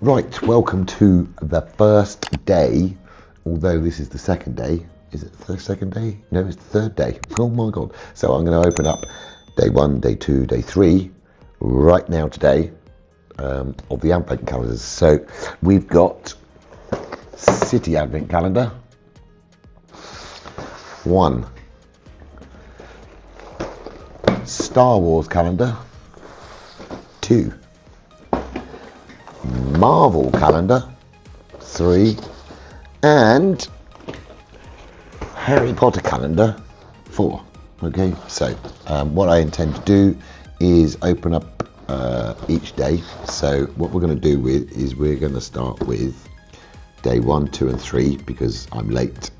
Right, welcome to the first day, although this is the second day. Is it the second day? No, it's the third day. Oh my God. So I'm going to open up day 1, day 2, day 3 right now today of the advent calendars. So we've got City Advent Calendar, 1, Star Wars Calendar, 2, Marvel Calendar, 3, and Harry Potter Calendar, 4. Okay, so what I intend to do is open up each day. So what we're going to do is we're going to start with day 1, 2 and 3 because I'm late.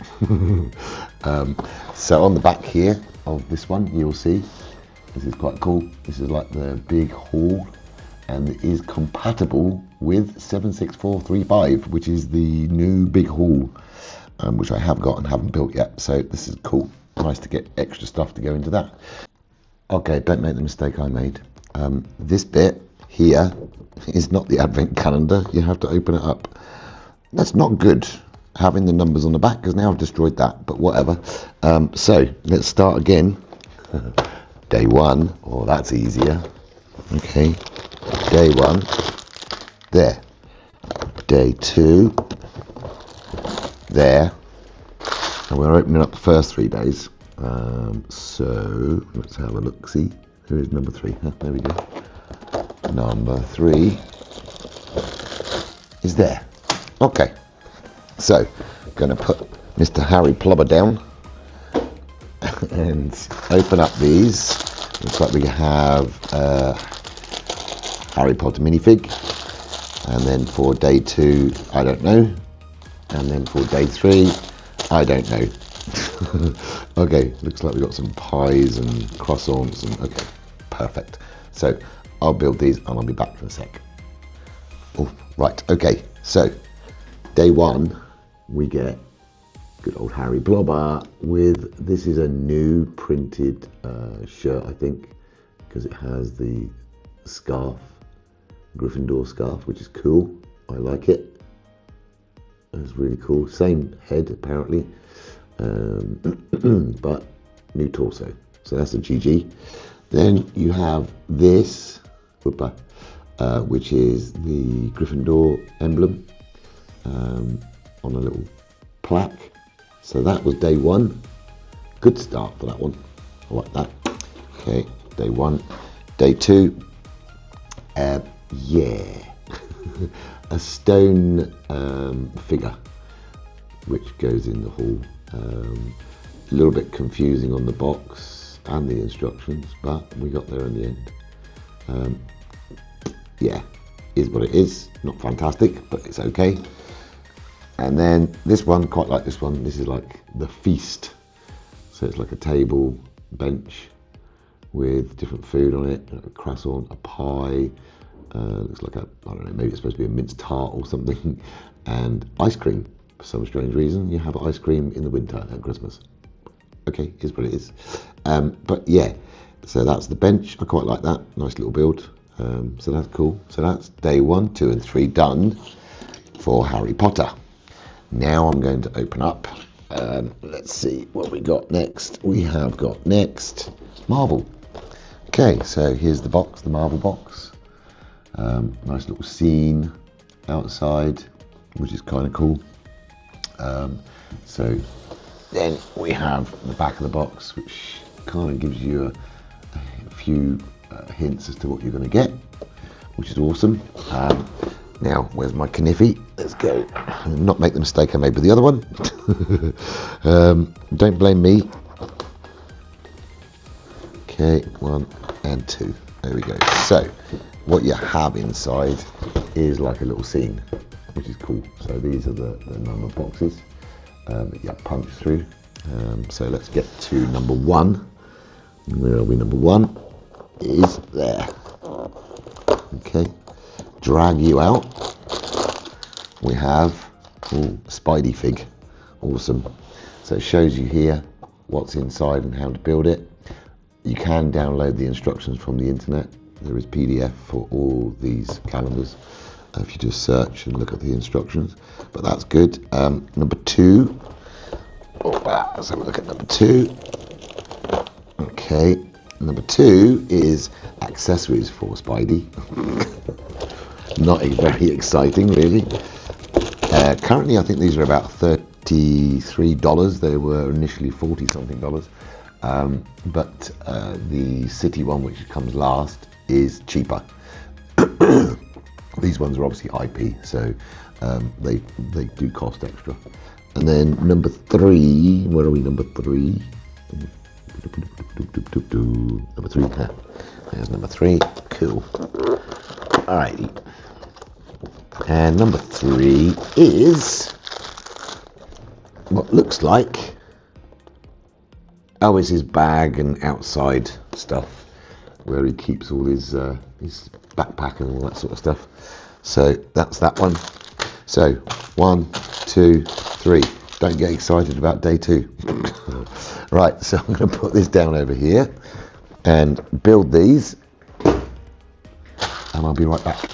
So on the back here of this one you'll see this is quite cool. This is like the big haul, and it is compatible with 76435, which is the new big haul, which I have got and haven't built yet. So this is cool. Nice to get extra stuff to go into that. Okay, don't make the mistake I made. This bit here is not the advent calendar. You have to open it up. That's not good, having the numbers on the back, because now I've destroyed that, but whatever. So let's start again. Day 1, oh that's easier. Okay, day 1, there. Day 2, there. And we're opening up the first 3 days. So let's have a look. See, here is number 3. There we go. Number 3 is there. Okay, so going to put Mr. Harry Plobber down and open up these. Looks like we have Harry Potter minifig, and then for day 2 I don't know, and then for day 3 I don't know. Okay, looks like we've got some pies and croissants and okay, perfect. So I'll build these and I'll be back in a sec. Oh, right, okay, so day 1 we get good old Harry Plobber with, this is a new printed shirt I think, because it has the scarf, Gryffindor scarf, which is cool. I like it. It's really cool. Same head apparently, but new torso. So that's a GG. Then you have this, which is the Gryffindor emblem on a little plaque. So that was day 1. Good start for that one. I like that. Okay, day 1. Day 2, yeah, a stone figure which goes in the hall. A little bit confusing on the box and the instructions, but we got there in the end. Yeah, is what it is. Not fantastic, but it's okay. And then this one, quite like this one. This is like the feast. So it's like a table, bench with different food on it. A croissant, a pie. Looks like a, I don't know, maybe it's supposed to be a minced tart or something. And ice cream. For some strange reason, you have ice cream in the winter at Christmas. Okay, here's what it is. But yeah, so that's the bench. I quite like that. Nice little build. So that's cool. So that's day 1, 2 and 3 done for Harry Potter. Now I'm going to open up. Let's see what we got next. We have got next Marvel. Okay, so here's the box, the Marvel box. Nice little scene outside, which is kind of cool. So then we have the back of the box, which kind of gives you a few hints as to what you're going to get, which is awesome. Now, where's my Kniffy? Let's go. Not make the mistake I made with the other one. Don't blame me. Okay, 1 and 2. There we go. So, what you have inside is like a little scene, which is cool. So these are the number boxes that you punch through. So let's get to number 1. Where are we? Number 1 is there. Okay. Drag you out. We have Spidey fig. Awesome. So it shows you here what's inside and how to build it. You can download the instructions from the internet. There is PDF for all these calendars. if you just search and look at the instructions. But that's good. Number 2. Let's have a look at number 2. Okay, number 2 is accessories for Spidey. Not very exciting, really. Currently, I think these are about $33. They were initially $40-something. But the City one, which comes last, is cheaper. These ones are obviously IP, so they do cost extra. And then number 3, where are we? Number 3. Number 3. There's number 3. Cool. Alrighty. And number 3 is what looks like, it's his bag and outside stuff, where he keeps all his backpack and all that sort of stuff. So that's that one. So 1, 2, 3. Don't get excited about day 2. Right, so I'm going to put this down over here and build these, and I'll be right back.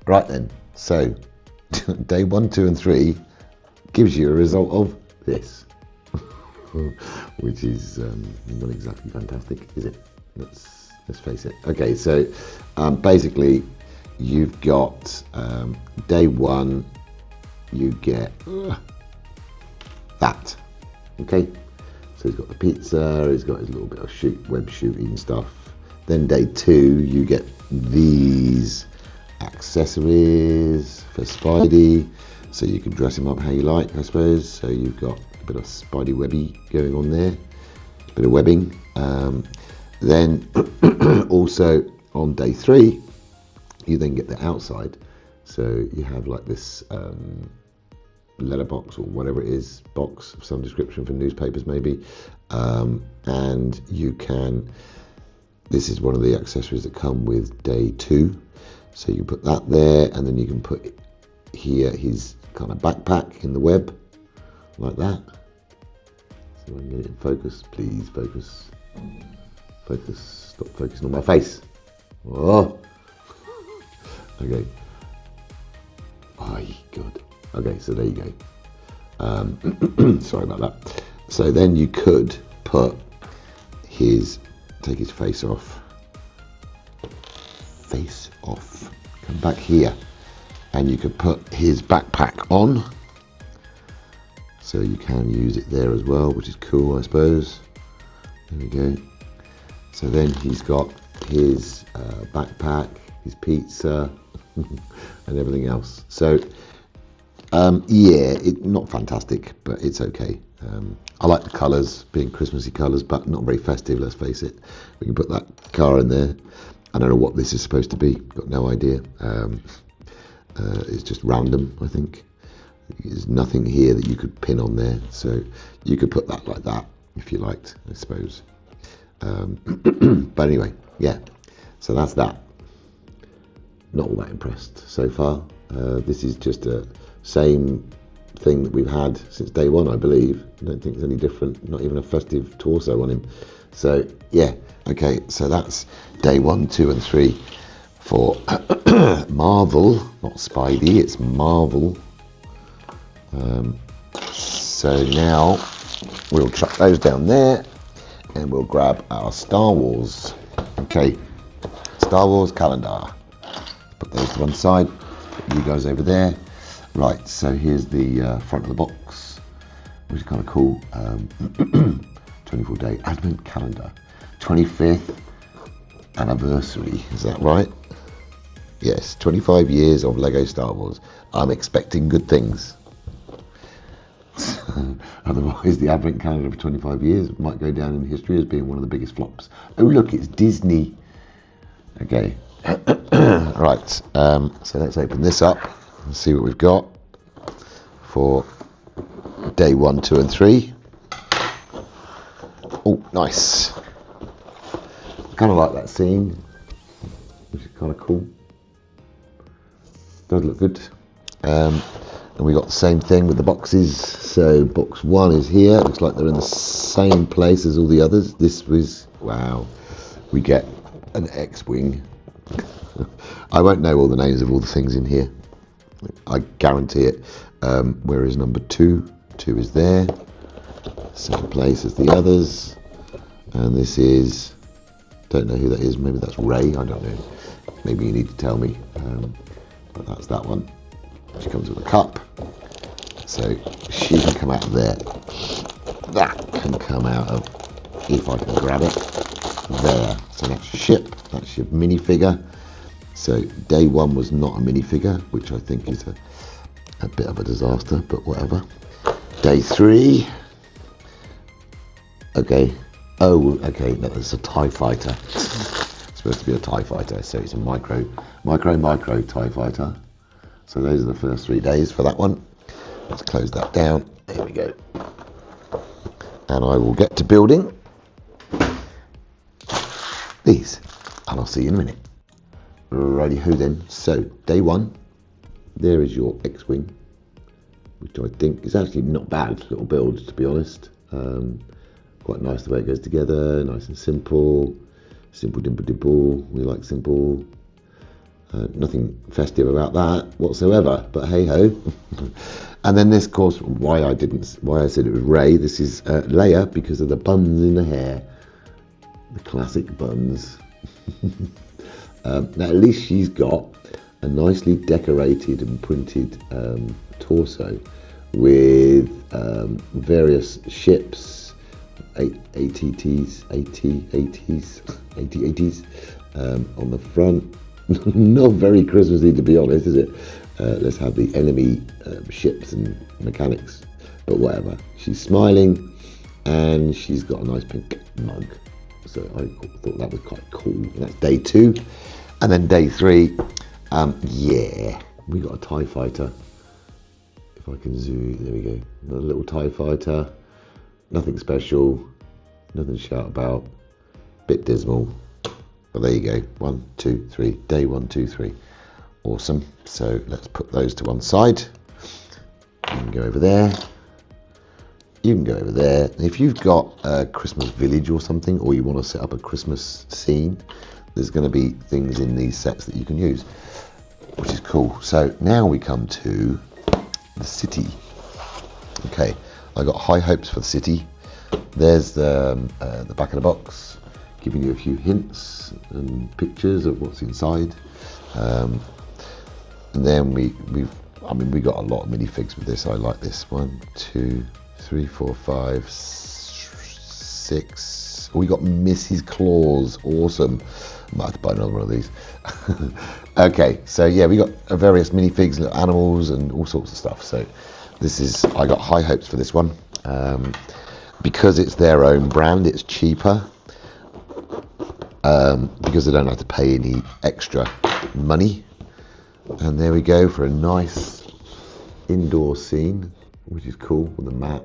Right then, so day 1, 2 and 3 gives you a result of this, which is not exactly fantastic, is it? Let's face it. Okay, so basically you've got day 1, you get that. Okay, so he's got the pizza, he's got his little bit of web shooting stuff. Then day 2, you get these accessories for Spidey, so you can dress him up how you like, I suppose. So you've got a bit of Spidey webby going on there, a bit of webbing. Then also on day 3, you then get the outside. So you have like this letterbox or whatever it is, box of some description for newspapers maybe, and you can, this is one of the accessories that come with day 2. So you put that there, and then you can put here his kind of backpack in the web, like that. So I can get it in focus. Please focus. Focus. Stop focusing on my face. Oh. Okay. Oh, good. Okay, so there you go. Sorry about that. So then you could put take his face off. Come back here, and you could put his backpack on, so you can use it there as well, which is cool, I suppose. There we go. So then he's got his backpack, his pizza, and everything else. So not fantastic, but it's okay. I like the colours, being Christmassy colours, but not very festive, let's face it. We can put that car in there. I don't know what this is supposed to be, got no idea. It's just random, I think. There's nothing here that you could pin on there, so you could put that like that if you liked, I suppose. But anyway, yeah, so that's that. Not all that impressed so far. This is just a same thing that we've had since day 1, I believe. I don't think it's any different, not even a festive torso on him. So yeah, okay, so that's day 1, 2 and 3 for Marvel, not Spidey, it's Marvel. So now we'll chuck those down there, and we'll grab our Star Wars. Okay, Star Wars calendar. Put those to one side, put you guys over there. Right, so here's the front of the box, which is kind of cool. 24-day advent calendar, 25th anniversary, is that right? Yes, 25 years of Lego Star Wars. I'm expecting good things. Otherwise, the advent calendar for 25 years might go down in history as being one of the biggest flops. Oh look, it's Disney. Okay, right, so let's open this up and see what we've got for day 1, 2 and 3. Oh, nice. Kind of like that scene, which is kind of cool. Does look good. And we got the same thing with the boxes. So box 1 is here. Looks like they're in the same place as all the others. This was, wow. We get an X-Wing. I won't know all the names of all the things in here. I guarantee it. Where is number 2? 2 is there. Same place as the others. And this is, don't know who that is. Maybe that's Ray. I don't know. Maybe you need to tell me. But that's that one. She comes with a cup. So she can come out of there. That can come out of, if I can grab it, there. So that's your ship. That's your minifigure. So day 1 was not a minifigure, which I think is a bit of a disaster, but whatever. Day 3. Okay. Oh, okay. No, it's a TIE fighter. It's supposed to be a TIE fighter, so it's a micro TIE fighter. So those are the first 3 days for that one. Let's close that down. There we go. And I will get to building these, and I'll see you in a minute. Righty-ho then. So day 1, there is your X-Wing, which I think is actually not bad little build, to be honest. Quite nice the way it goes together, nice and simple. Simple dimple dimple, we like simple. Nothing festive about that whatsoever, but hey ho. And then this, of course, why I said it was Ray, this is Leia, because of the buns in the hair. The classic buns. Now at least she's got a nicely decorated and printed torso with various ships, ATs on the front. Not very Christmassy, to be honest, is it? Let's have the enemy ships and mechanics, but whatever. She's smiling and she's got a nice pink mug. So I thought that was quite cool. And that's day 2. And then day 3, yeah, we got a TIE fighter. If I can zoom, there we go. Another little TIE fighter. Nothing special, nothing to shout about. Bit dismal. But there you go. 1, 2, 3. Day 1, 2, 3. Awesome. So let's put those to one side. You can go over there. You can go over there. If you've got a Christmas village or something, or you want to set up a Christmas scene, there's going to be things in these sets that you can use, which is cool. So now we come to the city. Okay, I got high hopes for the city. There's the back of the box, giving you a few hints and pictures of what's inside. And then we got a lot of minifigs with this. I like this. 1, 2, 3, 4, 5, 6. We got Mrs. Claus. Awesome. I might have to buy another one of these. Okay, so yeah, we got various minifigs, little animals, and all sorts of stuff. So this is, I got high hopes for this one. Because it's their own brand, it's cheaper. Because they don't have to pay any extra money. And there we go for a nice indoor scene, which is cool, with the mat.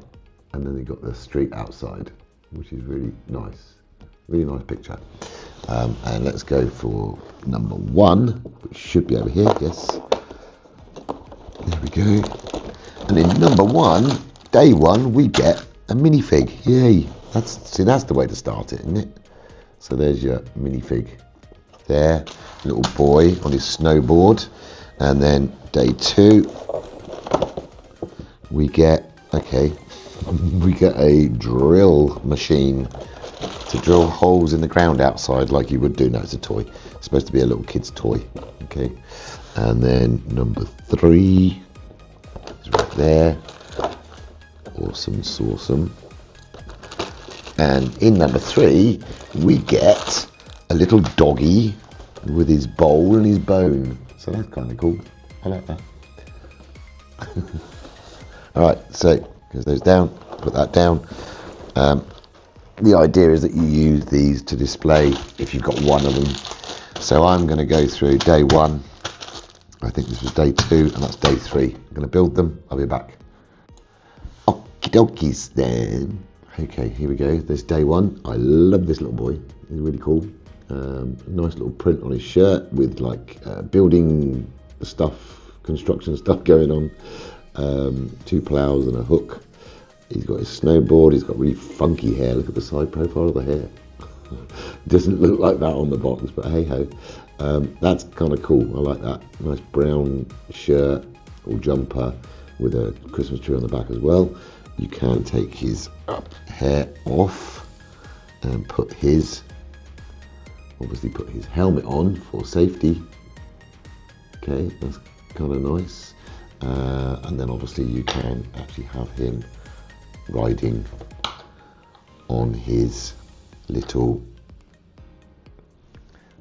And then they got the street outside, which is really nice. Really nice picture. And let's go for number 1, which should be over here. Yes. There we go. And in number 1, day 1, we get a minifig. Yay. That's the way to start it, isn't it? So there's your minifig there. Little boy on his snowboard. And then day 2, we get, we get a drill machine to drill holes in the ground outside like you would do. No, it's a toy. It's supposed to be a little kid's toy. Okay. And then number 3 is right there. Awesome. And in number 3, we get a little doggy with his bowl and his bone. So that's kind of cool. I like that. Alright, so goes those down, put that down. The idea is that you use these to display if you've got one of them. So I'm going to go through day 1. I think this was day 2, and that's day 3. I'm going to build them. I'll be back. Okie dokies then. Okay, here we go. There's day 1. I love this little boy. He's really cool. Nice little print on his shirt with like building stuff, construction stuff going on. 2 plows and a hook. He's got his snowboard. He's got really funky hair. Look at the side profile of the hair. Doesn't look like that on the box, but hey ho. That's kind of cool. I like that. Nice brown shirt or jumper with a Christmas tree on the back as well. You can take his hair off and obviously put his helmet on for safety. Okay, that's kind of nice. And then obviously you can actually have him riding on his little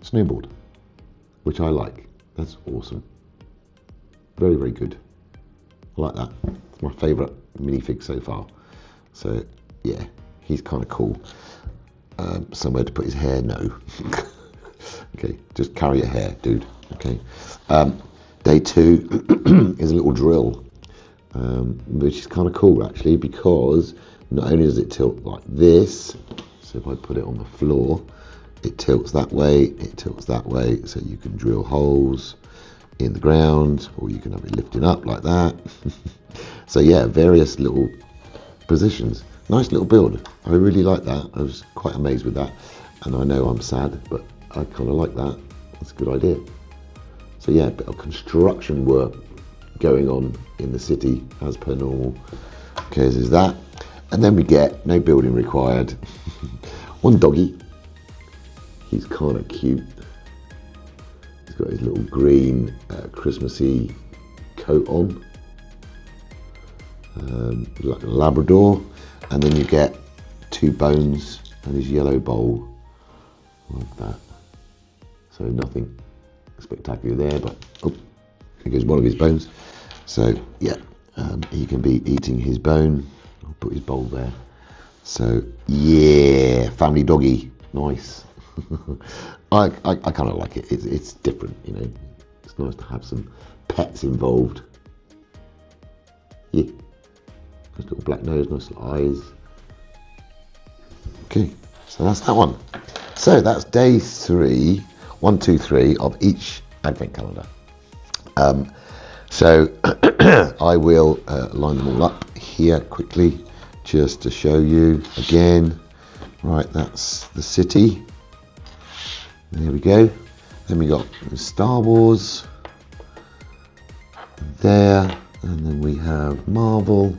snowboard, which I like. That's awesome. Very, very good. I like that. It's my favourite minifig so far. So yeah, he's kind of cool. Somewhere to put his hair? No. Okay, just carry your hair, dude. Okay. Day 2 is a little drill, which is kind of cool actually, because not only does it tilt like this, so if I put it on the floor, it tilts that way, it tilts that way, so you can drill holes in the ground, or you can have it lifting up like that. So yeah, various little positions. Nice little build. I really like that. I was quite amazed with that, and I know I'm sad, but I kind of like that. That's a good idea. So yeah, a bit of construction work going on in the city as per normal. Okay, so there's that. And then we get no building required. One doggy. He's kind of cute. He's got his little green Christmassy coat on. Like a Labrador. And then you get 2 bones and his yellow bowl. Like that. So nothing spectacular there, but oh, here goes one of his bones. So yeah, he can be eating his bone. I'll put his bowl there. So yeah, family doggy, nice. I kind of like it. It's different, you know. It's nice to have some pets involved. Yeah, nice little black nose, nice little eyes. Okay, so that's that one. So that's day 3, 1, 2, 3 of each advent calendar. So I will line them all up here quickly just to show you again. Right, that's the city. There we go. Then we got Star Wars there, and then we have Marvel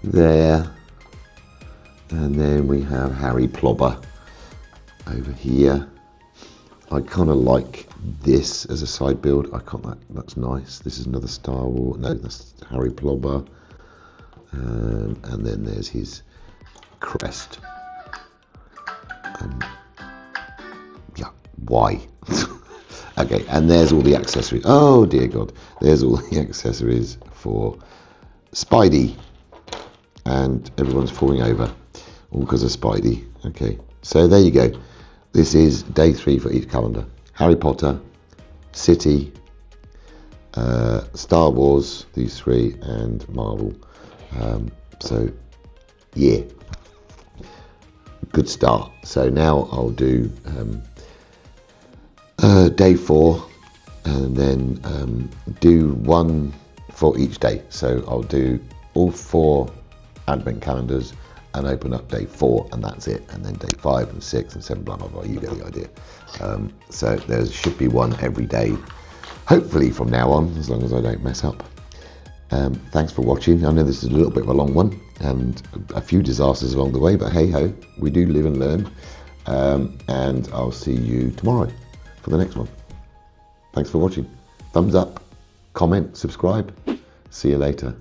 there, and then we have Harry Plobber over here. I kind of like this as a side build. That's nice. This is another Star Wars. No, that's Harry Plobber. And then there's his crest. Yeah, why? Okay, and there's all the accessories. Oh dear God, there's all the accessories for Spidey. And everyone's falling over, all because of Spidey. Okay, so there you go. This is day 3 for each calendar. Harry Potter, City, Star Wars, these 3, and Marvel. So, yeah, good start. So now I'll do day 4, and then do one for each day. So I'll do all 4 advent calendars and open up day 4, and that's it. And then day 5 and 6 and 7, blah blah blah. You get the idea. So there should be one every day, hopefully from now on, as long as I don't mess up. Thanks for watching. I know this is a little bit of a long one and a few disasters along the way, but hey ho, we do live and learn. And I'll see you tomorrow for the next one. Thanks for watching. Thumbs up, comment, subscribe. See you later.